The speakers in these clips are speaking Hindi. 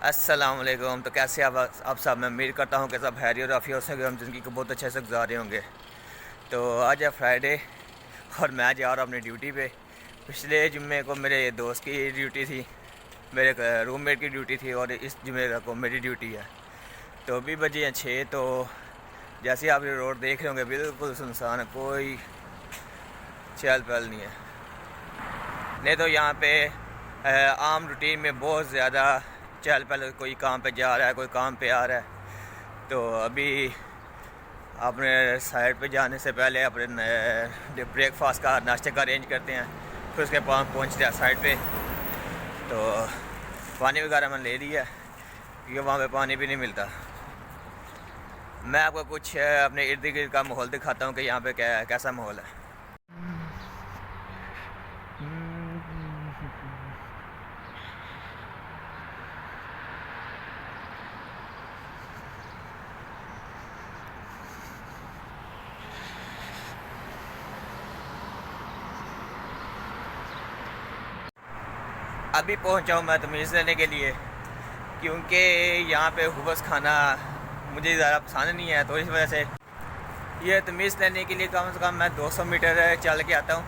अस्सलाम वालेकुम। तो कैसे आप सब? मैं उम्मीद करता हूँ कि सब खैरियत और आफियत से हम ज़िंदगी को बहुत अच्छे से गुजार रहे होंगे। तो आज है फ्राइडे और मैं जा रहा हूँ अपनी ड्यूटी पे। पिछले जुम्मे को मेरे दोस्त की ड्यूटी थी, मेरे रूममेट की ड्यूटी थी और इस जुम्मे को मेरी ड्यूटी है। तो अभी बजे हैं 6। तो जैसे आप ये रोड देख रहे होंगे बिल्कुल सुनसान है, कोई चहल पहल नहीं है। नहीं तो यहाँ पे आम रूटीन में बहुत ज़्यादा चहल पहल, कोई काम पे जा रहा है, कोई काम पे आ रहा है। तो अभी अपने साइड पे जाने से पहले अपने ब्रेकफास्ट का, नाश्ते का अरेंज करते हैं, फिर उसके बाद पहुँचते हैं साइड पे। तो पानी वगैरह मैंने ले लिया क्योंकि वहाँ पे पानी भी नहीं मिलता। मैं आपको कुछ अपने इर्द गिर्द का माहौल दिखाता हूँ कि यहाँ पे कैसा माहौल है। अभी पहुंचा हूँ मैं तमीज़ लेने के लिए, क्योंकि यहाँ पे हुबस खाना मुझे ज़्यादा पसंद नहीं है। तो इस वजह से ये तमीज़ लेने के लिए कम से कम मैं 200 मीटर चल के आता हूँ,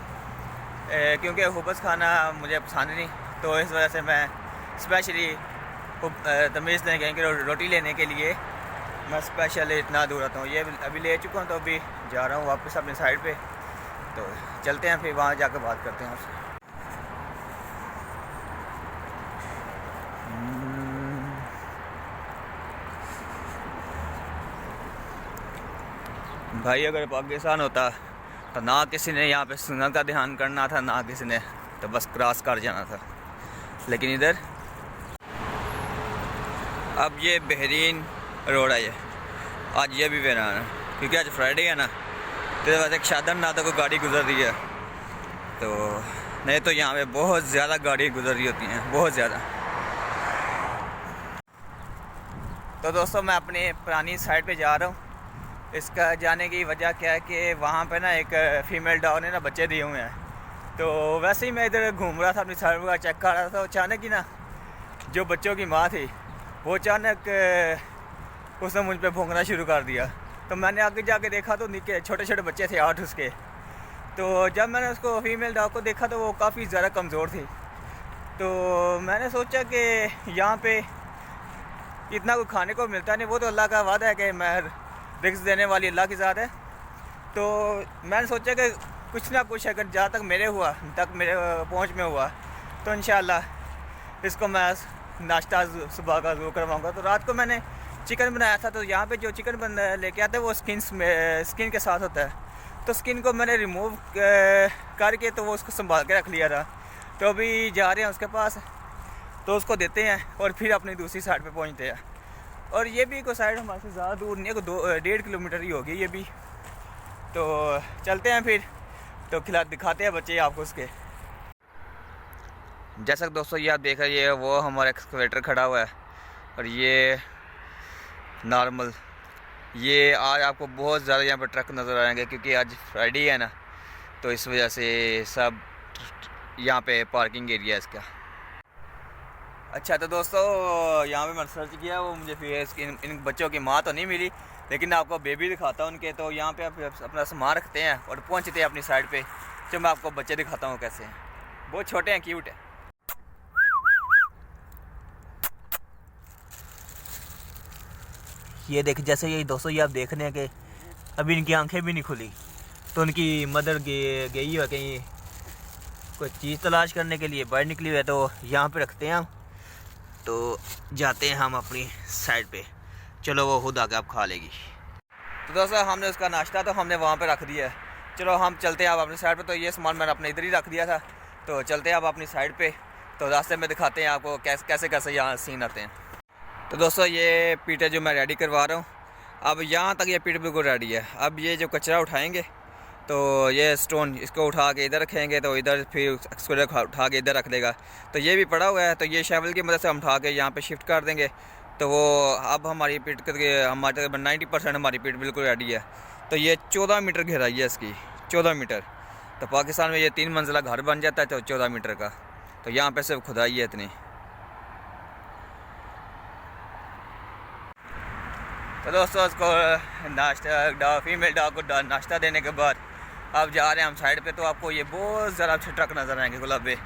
क्योंकि हुबस खाना मुझे पसंद नहीं। तो इस वजह से मैं स्पेशली तमीज़ लेने के रोटी लेने के लिए मैं स्पेशल इतना दूर आता हूँ। ये अभी ले चुका हूँ, तो अभी जा रहा हूँ वापस अपनी साइड पे। तो चलते हैं, फिर वहाँ जाकर बात करते हैं आपसे। भाई अगर पाकिस्तान होता तो ना किसी ने यहाँ पे सुना का ध्यान करना था, ना किसी ने, तो बस क्रॉस कर जाना था। लेकिन इधर अब ये बेहतरीन रोड है। ये आज ये भी बेहतरीन है क्योंकि आज फ्राइडे है ना, तो वैसे एक शादन ना तो कोई गाड़ी गुजर रही है। तो नहीं तो यहाँ पे बहुत ज़्यादा गाड़ी गुजर रही होती हैं, बहुत ज़्यादा। तो दोस्तों मैं अपनी पुरानी साइड पे जा रहा हूँ। इसका जाने की वजह क्या है कि वहाँ पे ना एक फ़ीमेल डॉग ने ना बच्चे दिए हुए हैं। तो वैसे ही मैं इधर घूम रहा था, अपनी साइड का चेक कर रहा था। अचानक ही ना जो बच्चों की माँ थी वो अचानक उसने मुझ पे भौंकना शुरू कर दिया। तो मैंने आगे जाके देखा तो निके छोटे छोटे बच्चे थे, 8 उसके। तो जब मैंने उसको फ़ीमेल डॉग को देखा तो वो काफ़ी ज़्यादा कमज़ोर थी। तो मैंने सोचा कि यहाँ पे इतना कोई खाने को मिलता नहीं, वो तो अल्लाह का वादा है कि मैं रिस्क देने वाली अल्लाह की ज़ात है। तो मैंने सोचा कि कुछ ना कुछ अगर जहाँ तक मेरे पहुँच में हुआ तो इंशाअल्लाह इसको मैं नाश्ता सुबह का ज़रूर करवाऊँगा। तो रात को मैंने चिकन बनाया था। तो यहाँ पे जो चिकन लेके आते हैं वो स्किन के साथ होता है। तो स्किन को मैंने रिमूव करके तो वो उसको संभाल के रख लिया था। तो अभी जा रहे हैं उसके पास, तो उसको देते हैं और फिर अपनी दूसरी साइड पे पहुँचते हैं। और ये भी कोई साइड हमारे से ज़्यादा दूर नहीं है, 1.5 किलोमीटर ही होगी ये भी। तो चलते हैं फिर, तो दिखाते हैं बच्चे आपको उसके। जैसा कि दोस्तों ये आप देख रहे हैं, वो हमारा एक्सकवेटर खड़ा हुआ है और ये नॉर्मल। ये आज आपको बहुत ज़्यादा यहाँ पर ट्रक नज़र आएंगे क्योंकि आज फ्राइडे है ना, तो इस वजह से सब यहाँ पे पार्किंग एरिया है इसका। अच्छा तो दोस्तों यहाँ पे मैंने सर्च किया, वो मुझे फिर इन बच्चों की माँ तो नहीं मिली, लेकिन आपको बेबी दिखाता हूँ उनके। तो यहाँ पे आप अपना सामान रखते हैं और पहुँचते हैं अपनी साइड पे। जो मैं आपको बच्चे दिखाता हूँ कैसे हैं, बहुत छोटे हैं, क्यूट है। ये देख, जैसे ये दोस्तों ये आप देख रहे हैं कि अभी इनकी आंखें भी नहीं खुली। तो उनकी मदर गई है कहीं कोई चीज़ तलाश करने के लिए, बाहर निकली हुई है। तो यहाँ पे रखते हैं हम, तो जाते हैं हम अपनी साइड पे। चलो वो खुद आके आप खा लेगी। तो दोस्तों हमने उसका नाश्ता तो हमने वहाँ पे रख दिया है। चलो हम चलते हैं आप अपनी साइड पे। तो ये सामान मैंने अपने इधर ही रख दिया था। तो चलते हैं आप अपनी साइड पे, तो रास्ते में दिखाते हैं आपको कैसे कैसे यहाँ सीन आते हैं। तो दोस्तों ये पीट जो मैं रेडी करवा रहा हूँ, अब यहाँ तक ये पीट बिल्कुल रेडी है। अब ये जो कचरा उठाएँगे तो ये स्टोन इसको उठा के इधर रखेंगे, तो इधर फिर एक्सकवेटर उठा के इधर रख देगा। तो ये भी पड़ा हुआ है, तो ये शैवल की मदद से हम उठा के यहाँ पे शिफ्ट कर देंगे। तो वो अब हमारी पीट करके हमारे 90% हमारी पीट बिल्कुल रेडी है। तो ये 14 मीटर गहराई है इसकी, 14 मीटर। तो पाकिस्तान में ये 3 मंजिला घर बन जाता है तो 14 मीटर का। तो यहाँ पे सिर्फ खुदाई है इतनी। तो दोस्तों उसको नाश्ता फीमेल डॉग को नाश्ता देने के बाद अब जा रहे हैं हम साइड पे। तो आपको ये बहुत ज़्यादा अच्छे ट्रक नज़र आएंगे गुलाबे,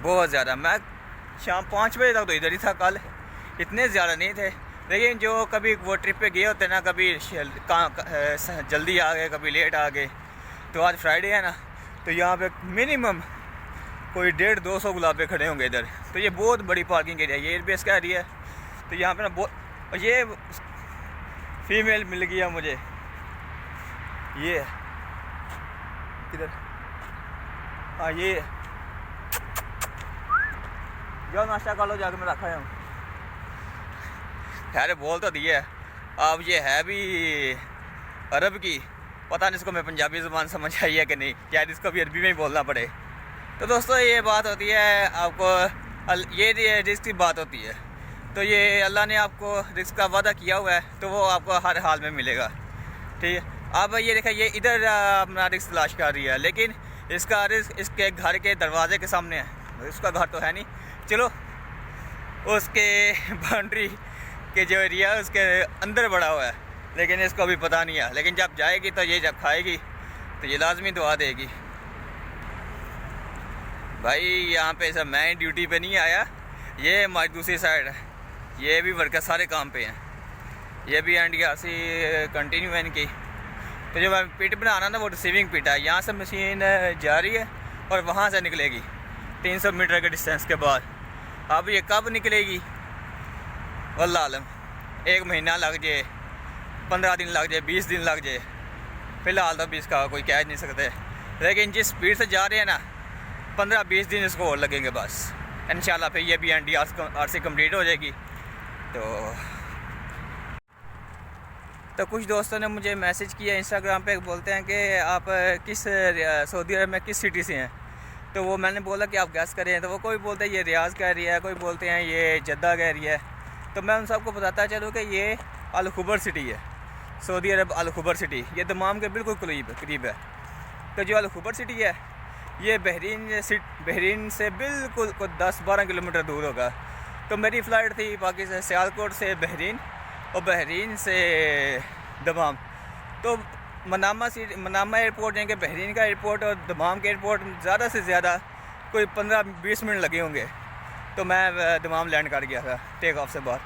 बहुत ज़्यादा। मैं शाम 5 बजे तक तो इधर ही था कल, इतने ज़्यादा नहीं थे। लेकिन जो कभी वो ट्रिप पे गए होते ना, कभी जल्दी आ गए कभी लेट आ गए, तो आज फ्राइडे है ना, तो यहाँ पे मिनिमम कोई 150-200 गुलाबे खड़े होंगे इधर। तो ये बहुत बड़ी पार्किंग एरिया, ये एयरबेस का एरिया है। तो यहाँ पे ना बहुत, ये फीमेल मिल गया मुझे, ये किधर, हाँ ये जाओ नाश्ता कर लो जाके, मैं रखा हूँ। खैर बोल तो दिया है। अब ये है भी अरब की, पता नहीं इसको मैं पंजाबी ज़ुबान समझ आई है कि नहीं, शायद इसको भी अरबी में ही बोलना पड़े। तो दोस्तों ये बात होती है, आपको ये रिस्क की बात होती है। तो ये अल्लाह ने आपको रिस्क का वादा किया हुआ है, तो वो आपको हर हाल में मिलेगा, ठीक है। अब ये देखा, ये इधर अपना रिस्क तलाश कर रही है, लेकिन इसका रिस्क इसके घर के दरवाजे के सामने है। उसका घर तो है नहीं, चलो उसके बाउंड्री के जो एरिया है उसके अंदर बड़ा हुआ है, लेकिन इसको अभी पता नहीं है। लेकिन जब जाएगी तो ये जब खाएगी तो ये लाजमी दुआ देगी। भाई यहाँ पे सब मैं ड्यूटी पे नहीं आया, ये हमारी दूसरी साइड है, ये भी वर्कर सारे काम पे हैं, ये भी NDRC कंटिन्यू है इनकी। तो जो मैं पिट बनाना ना, वो रिसीविंग पिट है, यहाँ से मशीन जा रही है और वहाँ से निकलेगी 300 मीटर के डिस्टेंस के बाद। अब ये कब निकलेगी वल्लाह आलम, 1 महीना लग जाए, 15 दिन लग जाए, 20 दिन लग जाए, फ़िलहाल तो 20 का कोई कह नहीं सकते। लेकिन जिस स्पीड से जा रहे हैं ना, 15-20 दिन इसको और लगेंगे बस, इंशाल्लाह फिर ये भी NDRC कंप्लीट हो जाएगी। तो कुछ दोस्तों ने मुझे मैसेज किया इंस्टाग्राम पे, बोलते हैं कि आप किस सऊदी अरब में किस सिटी से हैं। तो वो मैंने बोला कि आप गैस करें, तो वो कोई बोलते हैं ये रियाज का एरिया है, कोई बोलते हैं ये जद्दा का एरिया है। तो मैं उन सबको बताता चलूँ कि ये अल खुबर सिटी है, सऊदी अरब अल खुबर सिटी, ये दमाम के बिल्कुल करीब है। तो जो अल खुबर सिटी है ये बहरीन से बिल्कुल 10-12 किलोमीटर दूर होगा। तो मेरी फ़्लाइट थी पाकिस्तान सियालकोट से बहरीन और बहरीन से दमाम। तो मनामा एयरपोर्ट यानी कि बहरीन का एयरपोर्ट और दमाम के एयरपोर्ट ज़्यादा से ज़्यादा कोई 15-20 मिनट लगे होंगे। तो मैं दमाम लैंड कर गया था टेक ऑफ से बाद।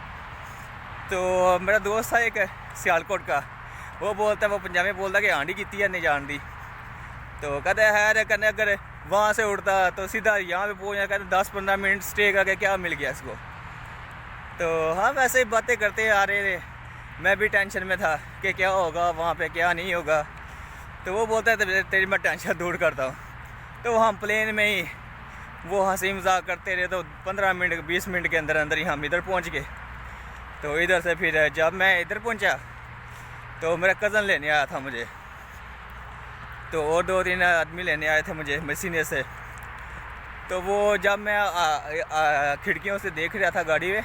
तो मेरा दोस्त था एक सियालकोट का, वो बोलता है, वो पंजाबी बोलता कि आंधी की है नहीं जान दी। तो कहते है कहने अगर वहाँ से उड़ता तो सीधा यहाँ पे पहुँच जाता, 10-15 मिनट स्टे करके क्या मिल गया इसको। तो हाँ वैसे ही बातें करते आ रहे थे, मैं भी टेंशन में था कि क्या होगा वहाँ पे क्या नहीं होगा। तो वो बोलता है तेरी मैं टेंशन दूर करता हूँ। तो हम प्लेन में ही वो हंसी मजाक करते रहे, तो 15 मिनट 20 मिनट के अंदर अंदर ही हम इधर पहुँच गए। तो इधर से फिर जब मैं इधर पहुँचा तो मेरा कज़न लेने आया था मुझे, तो और 2-3 आदमी लेने आए थे मुझे मसीने से। तो वो जब मैं खिड़कियों से देख रहा था गाड़ी में,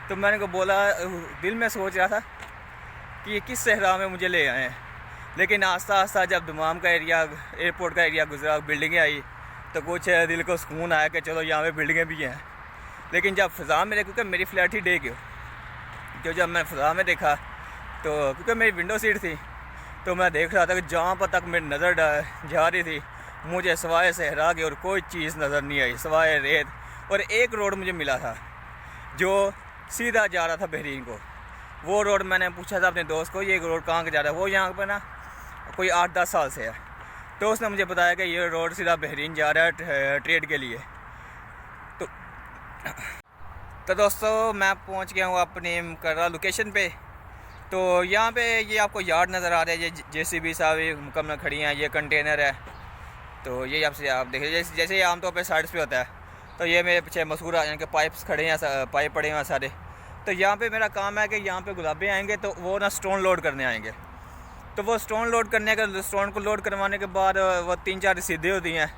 तो मैंने को बोला, दिल में सोच रहा था कि ये किस सहरा में मुझे ले आए हैं। लेकिन आस्ता आस्ता जब दमाम का एरिया, एयरपोर्ट का एरिया गुजरा, बिल्डिंगें आई, तो कुछ दिल को सुकून आया कि चलो यहाँ पे बिल्डिंगें भी हैं। लेकिन जब फ़ज़ा में, क्योंकि मेरी फ़्लैट ही डे गई, तो जब मैं फ़ज़ा में देखा तो क्योंकि मेरी विंडो सीट थी, तो मैं देख रहा था कि जहाँ पर तक मेरी नज़र जा रही थी मुझे सवाए सहरा की और कोई चीज़ नज़र नहीं आई सवाए रेत। और एक रोड मुझे मिला था जो सीधा जा रहा था बहरीन को। वो रोड मैंने पूछा था अपने दोस्त को, ये रोड कहाँ का जा रहा है। वो यहाँ पर ना कोई 8-10 साल से है, तो उसने मुझे बताया कि ये रोड सीधा बहरीन जा रहा है ट्रेड के लिए। तो दोस्तों मैं पहुँच गया हूँ अपनी मुकर्रर लोकेशन पे। तो यहाँ पे ये आपको यार्ड नज़र आ रहा है, ये JCB साहब मुकम्मल खड़ी हैं, ये कंटेनर है। तो ये आपसे आप देखिए, जैसे आमतौर पे साइड्स पे होता है, तो ये मेरे पीछे मसूरा यानी कि पाइप्स खड़े हैं, पाइप पड़े हैं सारे। तो यहाँ पे मेरा काम है कि यहाँ पे गुलाबे आएंगे तो वो ना स्टोन लोड करने आएंगे। तो वो स्टोन लोड करने का, स्टोन को लोड करवाने के बाद वो 3-4 रसीदें होती हैं।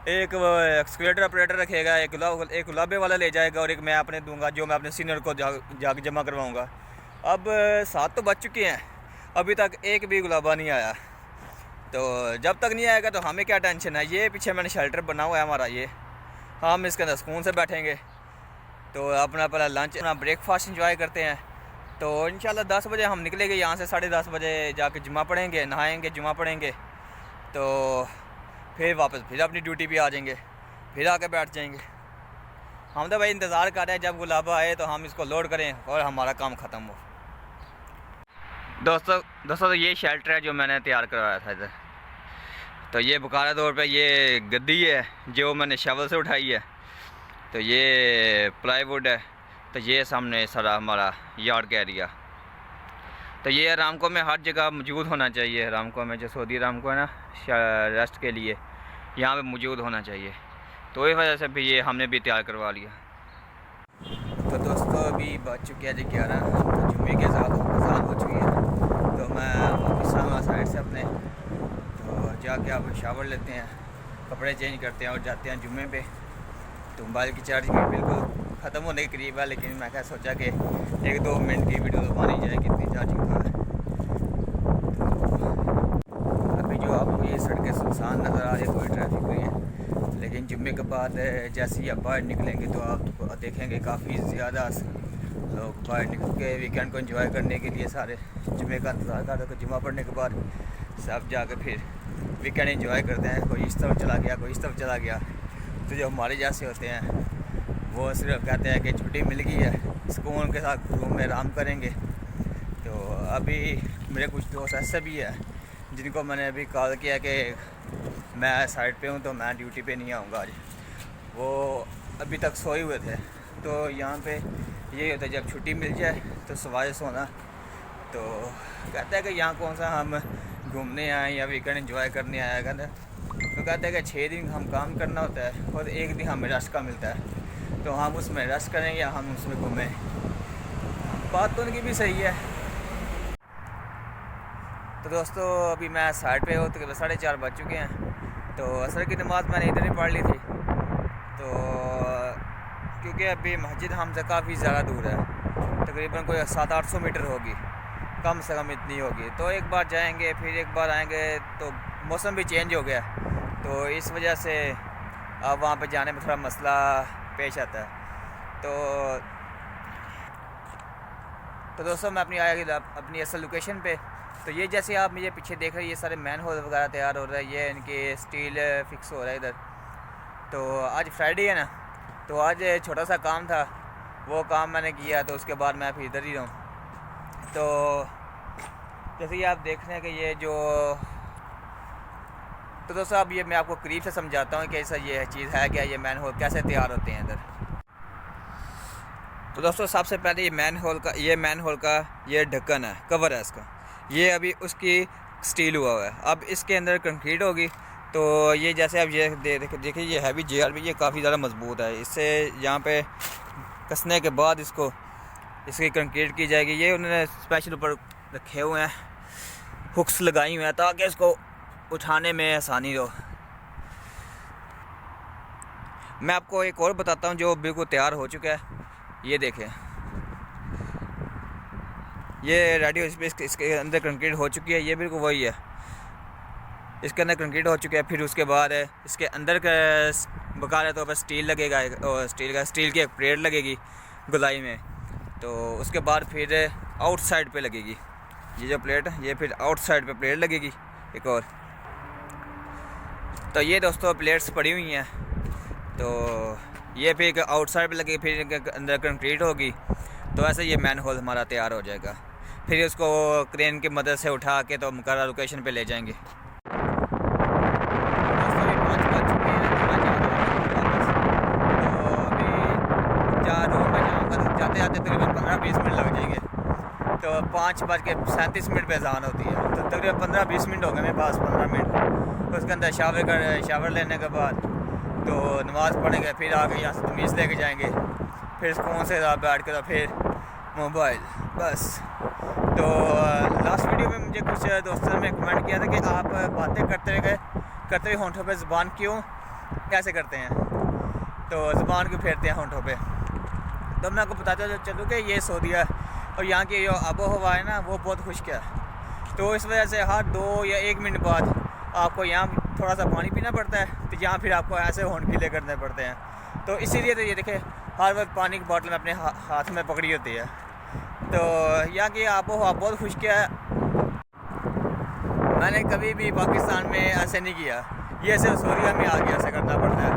एक वो एक्सकेलेटर ऑपरेटर रखेगा, एक गुलाबे वाला ले जाएगा और एक मैं अपने दूंगा, जो मैं अपने सीनियर को जाके जमा करवाऊँगा। अब 7 तो बज चुके हैं, अभी तक एक भी गुलाबा नहीं आया। तो जब तक नहीं आएगा तो हमें क्या टेंशन है। ये पीछे मैंने शेल्टर बना हुआ है हमारा, ये हम इसके अंदर सुकून से बैठेंगे। तो अपना पहला लंच, अपना ब्रेकफास्ट इंजॉय करते हैं। तो इंशाल्लाह 10 बजे हम निकलेंगे यहाँ से, 10:30 बजे जाके जुमा पढ़ेंगे, नहाएंगे, जुमा पढ़ेंगे, तो फिर वापस फिर अपनी ड्यूटी पे आ जाएंगे, फिर आके बैठ जाएंगे। हम तो भाई इंतज़ार कर रहे हैं जब गुलाबा आए तो हम इसको लोड करें और हमारा काम ख़त्म हो। दोस्तों तो ये शेल्टर है जो मैंने तैयार करवाया था इधर। तो ये बकारा तौर पे ये गद्दी है जो मैंने शवल से उठाई है, तो ये प्लाईवुड है, तो ये सामने सारा हमारा यार्ड का एरिया। तो ये अरामको में हर जगह मौजूद होना चाहिए। अरामको में जो सऊदी अरामको है ना, रेस्ट के लिए यहाँ पे मौजूद होना चाहिए, तो इस वजह से भी ये हमने भी तैयार करवा लिया। तो दोस्तों अभी बज चुके हैं 11, तो जुम्मे के साथ अज़ान हो चुकी है। तो मैं वापस आऊँगा साइड से अपने, तो जाके आप शावर लेते हैं, कपड़े चेंज करते हैं और जाते हैं जुम्मे पे। तो मोबाइल की चार्ज भी बिल्कुल ख़त्म होने के करीब है, लेकिन मैं क्या सोचा कि 1-2 मिनट की वीडियो तो मानी जाए कितनी चार्जिंग का है। तो अभी जो आपको ये सड़कें सुनसान नज़र आ रही है, कोई ट्रैफिक नहीं है, लेकिन जुम्मे के बाद जैसे ही आप बाहर निकलेंगे तो आप देखेंगे काफ़ी ज़्यादा लोग बाहर निकल के वीकेंड को एंजॉय करने के लिए सारे जुम्मे का इंतज़ार करते हैं। तो जुम्मा पढ़ने के बाद सब जाके फिर वीकेंड एंजॉय करते हैं, कोई इस तरफ चला गया, कोई इस तरफ चला गया। तो जो हमारे जैसे होते हैं वो सिर्फ कहते हैं कि छुट्टी मिल गई है, सुकून के साथ रूम में आराम करेंगे। तो अभी मेरे कुछ दोस्त ऐसे भी है जिनको मैंने अभी कॉल किया कि मैं साइड पे हूँ तो मैं ड्यूटी पे नहीं आऊँगा आज, वो अभी तक सोए हुए थे। तो यहाँ पे यही होता है जब छुट्टी मिल जाए तो सवाए सोना। तो कहते हैं कि यहाँ कौन सा हम घूमने आए या वीकेंड एंजॉय करने आया कहते हैं। तो कहते हैं कि 6 दिन हम काम करना होता है और 1 दिन हमें रेस्ट का मिलता है, तो हम उसमें रेस्ट करें या हम उसमें घूमें। बात तो उनकी भी सही है। तो दोस्तों अभी मैं साइड पे हूँ, तो 4:30 बज चुके हैं। तो असर की नमाज़ मैंने इधर ही पढ़ ली थी, तो क्योंकि अभी मस्जिद हमसे काफ़ी ज़्यादा दूर है, तकरीबन कोई 700-800 मीटर होगी, कम से कम इतनी होगी। तो एक बार जाएंगे फिर एक बार आएंगे, तो मौसम भी चेंज हो गया, तो इस वजह से अब वहाँ पे जाने में थोड़ा मसला पेश आता है। तो दोस्तों मैं अपनी असल लोकेशन पे, तो ये जैसे आप मुझे पीछे देख रहे हैं, ये सारे मैन होल वगैरह तैयार हो रहा है, ये इनके स्टील फिक्स हो रहा है इधर। तो आज फ्राइडे है ना, तो आज छोटा सा काम था, वो काम मैंने किया, तो उसके बाद मैं फिर इधर ही रहूँ। तो जैसे कि आप देख रहे हैं कि ये जो, तो दोस्तों अब ये मैं आपको करीब से समझाता हूँ कि ऐसा ये चीज़ है क्या, ये मैन होल कैसे तैयार होते हैं इधर। तो दोस्तों सबसे पहले ये मैन होल का ये ढक्कन है, कवर है इसका, ये अभी उसकी स्टील हुआ है। अब इसके अंदर कंक्रीट होगी, तो ये जैसे अब ये देखिए ये हैवी JRB, ये काफ़ी ज़्यादा मजबूत है। इससे यहाँ पे कसने के बाद इसकी कंक्रीट की जाएगी। ये उन्होंने स्पेशल ऊपर रखे हुए हैं, हुक्स लगाई हुए हैं ताकि इसको उठाने में आसानी हो। मैं आपको एक और बताता हूँ जो बिल्कुल तैयार हो चुका है, ये देखें, ये रेडी इसके अंदर कंक्रीट हो चुकी है, ये बिल्कुल वही है, इसके अंदर कंक्रीट हो चुका है। फिर उसके बाद इसके अंदर का बकाया तौर पर स्टील लगेगा, और स्टील की एक प्लेट लगेगी गुलाई में। तो उसके बाद फिर आउटसाइड पे लगेगी ये जो प्लेट है, ये फिर आउटसाइड पे प्लेट लगेगी एक और। तो ये दोस्तों प्लेट्स पड़ी हुई हैं, तो ये फिर आउटसाइड पे लगेगी, फिर अंदर कंक्रीट होगी। तो ऐसे ये मैन होल हमारा तैयार हो जाएगा। फिर उसको क्रेन की मदद से उठा के तो मुकर्रर लोकेशन पे ले जाएंगे। जाते जाते तकरीबन 15-20 मिनट लग जाएंगे। तो 5:37 पे अज़ान होती है, तो तकरीबन 15-20 मिनट हो गए मेरे पास, 15 मिनट। उसके अंदर शावर लेने के बाद तो नमाज़ पढ़ेंगे, फिर आगे यहाँ से तमीज़ लेके जाएंगे, फिर सुकून से बैठ कर फिर मोबाइल बस। तो लास्ट वीडियो में मुझे कुछ दोस्तों ने कमेंट किया था कि आप बातें करते हुए होंठों पे ज़ुबान क्यों कैसे करते हैं, तो ज़ुबान क्यों फेरते हैं होंठों पे। तो मैं आपको बताता चलूँ कि ये सऊदीया और यहाँ की जो आबो हवा है ना, वो बहुत खुश्क है। तो इस वजह से हर 2 या 1 मिनट बाद आपको यहाँ थोड़ा सा पानी पीना पड़ता है, तो यहाँ फिर आपको ऐसे होंठ गीले करने पड़ते हैं। तो इसीलिए तो ये देखें हर वक्त पानी की बोतल में अपने हाथ में पकड़ी होती है। तो यहाँ की आबो हवा बहुत खुश्क है। मैंने कभी भी पाकिस्तान में ऐसे नहीं किया, ये सिर्फ सूर्या में आगे ऐसे करना पड़ता है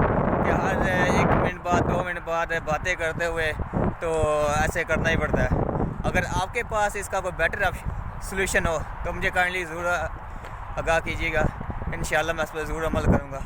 कि हर 1 मिनट बाद 2 मिनट बाद बातें करते हुए तो ऐसे करना ही पड़ता है। अगर आपके पास इसका कोई बेटर सोल्यूशन हो तो मुझे काइंडली ज़रूर आगाह कीजिएगा, इंशाल्लाह मैं इस पर ज़रूर अमल करूँगा।